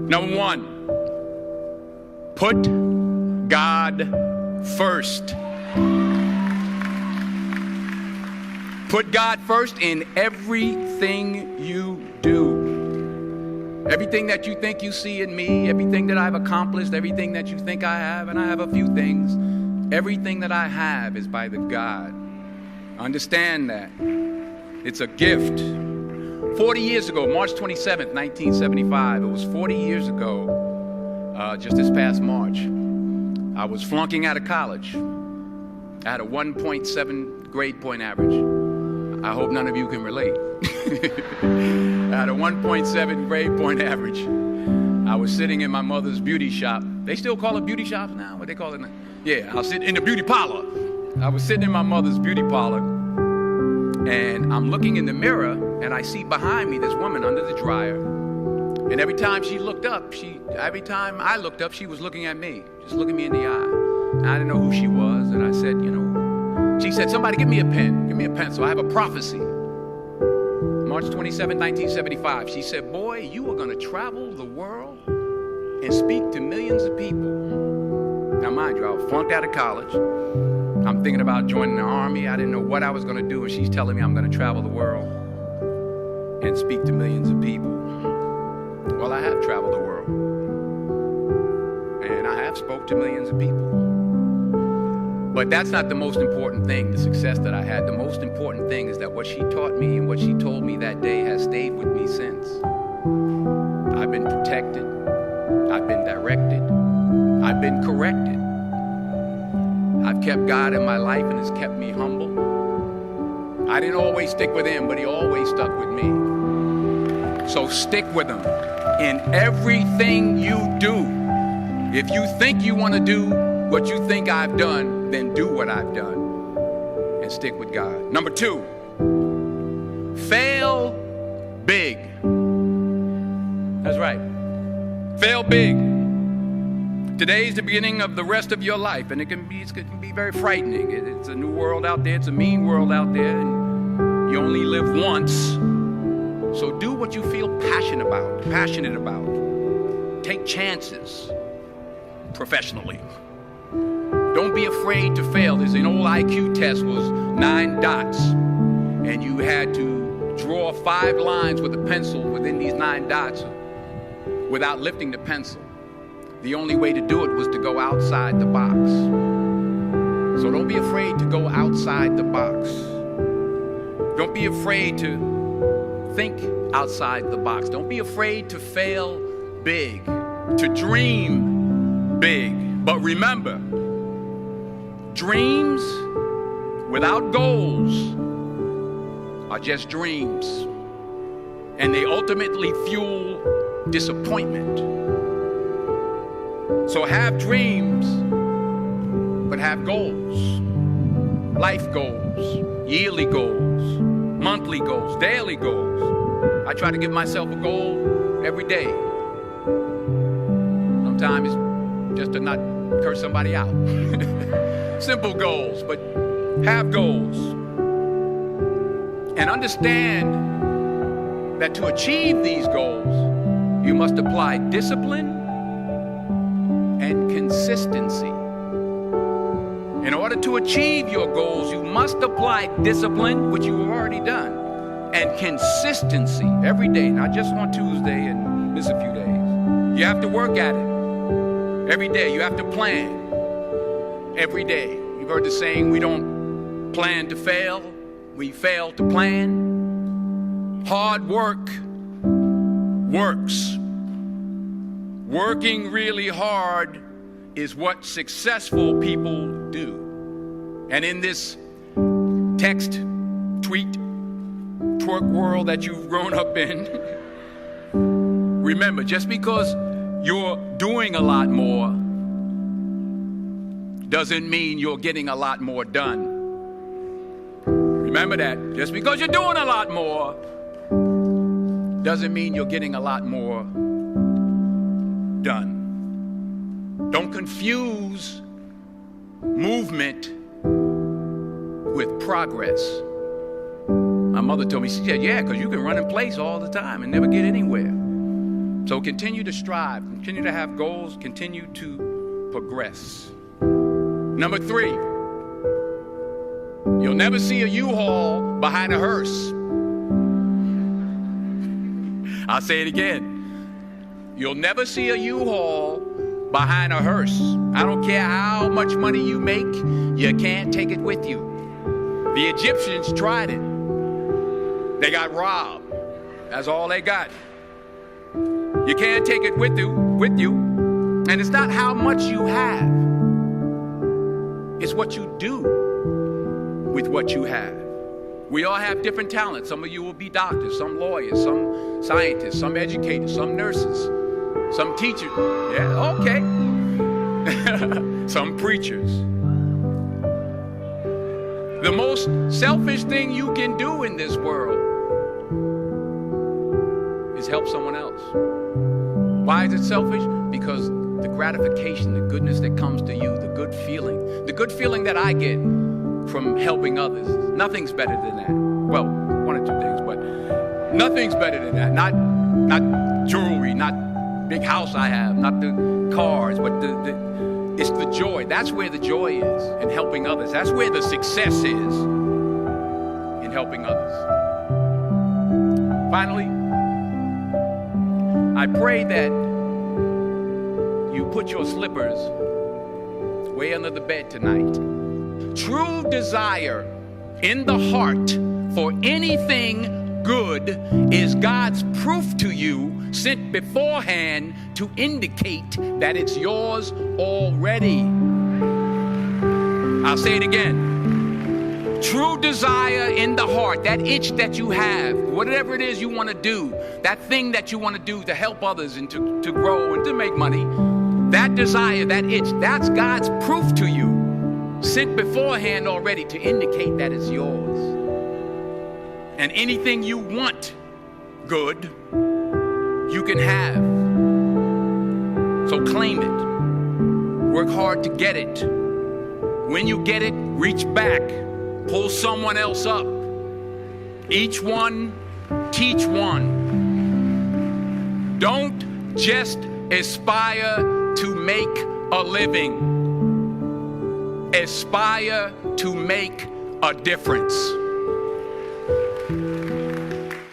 Number one, put God first. Put God first in everything you do. Everything that you think you see in me, everything that I've accomplished, everything that you think I have, and I have a few things, everything that I have is by the God. Understand that. It's a gift. 40 years ago, March 27th, 1975, it was 40 years ago, just this past March, I was flunking out of college. I had a 1.7 grade point average. I hope none of you can relate. I had a 1.7 grade point average. I was sitting in my mother's beauty shop. They still call it beauty shops now? What they call it now? Yeah, I was sitting in the beauty parlor. I was sitting in my mother's beauty parlor, and I'm looking in the mirror, and I see behind me this woman under the dryer. And every time I looked up, she was looking at me, just looking me in the eye. And I didn't know who she was, and I said, she said, somebody give me a pen, give me a pencil. I have a prophecy. March 27, 1975. She said, boy, you are going to travel the world and speak to millions of people. Now, mind you, I was flunked out of college. I'm thinking about joining the army. I didn't know what I was going to do, and she's telling me I'm going to travel the world and speak to millions of people. Well, I have traveled the world, and I have spoke to millions of people. But that's not the most important thing, the success that I had. The most important thing is that what she taught me and what she told me that day has stayed with me since. I've been protected. I've been directed. I've been corrected. I've kept God in my life, and it's kept me humble. I didn't always stick with him, but he always stuck with me. So stick with him in everything you do. If you think you want to do what you think I've done, then do what I've done and stick with God. Number two, fail big. That's right. Fail big. Today is the beginning of the rest of your life, and it can be very frightening. It's a new world out there. It's a mean world out there, and you only live once. So do what you feel passionate about. Take chances professionally. Don't be afraid to fail. There's an old IQ test, was 9 dots, and you had to draw 5 lines with a pencil within these 9 dots without lifting the pencil. The only way to do it was to go outside the box. So don't be afraid to go outside the box. Don't be afraid to think outside the box. Don't be afraid to fail big, to dream big. But remember, dreams without goals are just dreams, and they ultimately fuel disappointment. So have dreams, but have goals. Life goals, yearly goals, monthly goals, daily goals. I try to give myself a goal every day. Sometimes it's just to not curse somebody out. Simple goals, but have goals. And understand that to achieve these goals, you must apply discipline and consistency. In order to achieve your goals, you must apply discipline, which you've already done, and consistency every day, not just on Tuesday and miss a few days. You have to work at it every day. You have to plan every day. You've heard the saying, we don't plan to fail, we fail to plan. Hard work works. Working really hard is what successful people do. And in this text, tweet, twerk world that you've grown up in, remember, just because you're doing a lot more doesn't mean you're getting a lot more done. Remember that. Just because you're doing a lot more doesn't mean you're getting a lot more done. Don't confuse movement with progress. My mother told me, she said, yeah, because you can run in place all the time and never get anywhere. So continue to strive, continue to have goals, continue to progress. Number 3, you'll never see a U-Haul behind a hearse. I'll say it again. You'll never see a U-Haul behind a hearse. I don't care how much money you make, you can't take it with you. The Egyptians tried it. They got robbed. That's all they got. You can't take it with you. And it's not how much you have. It's what you do with what you have. We all have different talents. Some of you will be doctors, some lawyers, some scientists, some educators, some nurses, some teachers. Yeah, okay. Some preachers. The most selfish thing you can do in this world is help someone else. Why is it selfish? Because the gratification, the goodness that comes to you, the good feeling that I get from helping others, nothing's better than that. Well, one or two things, but nothing's better than that. Not jewelry, not big house I have, not the cars, but it's the joy. That's where the joy is, in helping others. That's where the success is, in helping others. Finally, I pray that you put your slippers way under the bed tonight. True desire in the heart for anything good is God's proof to you, sent beforehand to indicate that it's yours already. I'll say it again. True desire in the heart, that itch that you have, whatever it is you want to do, that thing that you want to do to help others and to grow and to make money, that desire, that itch, that's God's proof to you, sent beforehand already to indicate that it's yours. And anything you want good, you can have. So claim it. Work hard to get it. When you get it, reach back. Pull someone else up. Each one, teach one. Don't just aspire to make a living. Aspire to make a difference.